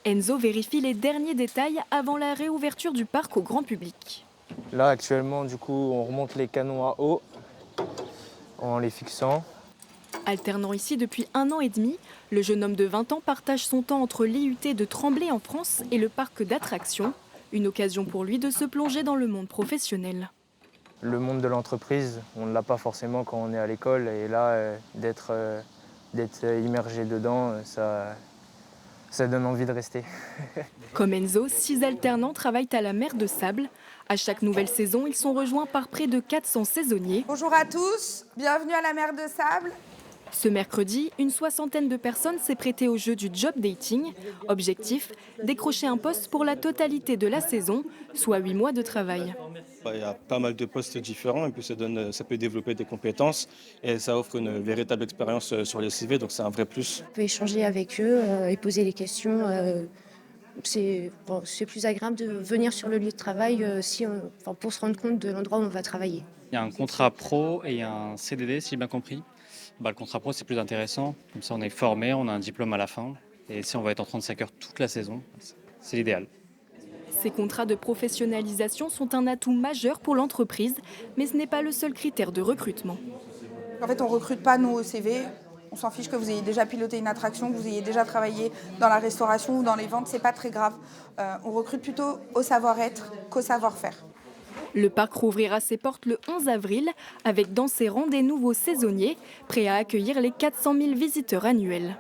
Enzo vérifie les derniers détails avant la réouverture du parc au grand public. Là actuellement du coup on remonte les canons à eau en les fixant. Alternant ici depuis 1 an et demi, le jeune homme de 20 ans partage son temps entre l'IUT de Tremblay en France et le parc d'attractions. Une occasion pour lui de se plonger dans le monde professionnel. Le monde de l'entreprise, on ne l'a pas forcément quand on est à l'école et là d'être immergé dedans, ça donne envie de rester. Comme Enzo, 6 alternants travaillent à la mer de Sable. À chaque nouvelle saison, ils sont rejoints par près de 400 saisonniers. Bonjour à tous, bienvenue à la mer de Sable. Ce mercredi, une 60aine de personnes s'est prêtée au jeu du job dating. Objectif, décrocher un poste pour la totalité de la saison, soit 8 mois de travail. Il y a pas mal de postes différents et puis ça peut développer des compétences et ça offre une véritable expérience sur les CV, donc c'est un vrai plus. On peut échanger avec eux et poser les questions. C'est plus agréable de venir sur le lieu de travail pour se rendre compte de l'endroit où on va travailler. Il y a un contrat pro et un CDD, si j'ai bien compris. Le contrat pro, c'est plus intéressant. Comme ça, on est formé, on a un diplôme à la fin. Et si on va être en 35 heures toute la saison, c'est l'idéal. Ces contrats de professionnalisation sont un atout majeur pour l'entreprise, mais ce n'est pas le seul critère de recrutement. En fait, on ne recrute pas nous au CV. On s'en fiche que vous ayez déjà piloté une attraction, que vous ayez déjà travaillé dans la restauration ou dans les ventes, c'est pas très grave. On recrute plutôt au savoir-être qu'au savoir-faire. Le parc rouvrira ses portes le 11 avril, avec dans ses rangs des nouveaux saisonniers, prêts à accueillir les 400 000 visiteurs annuels.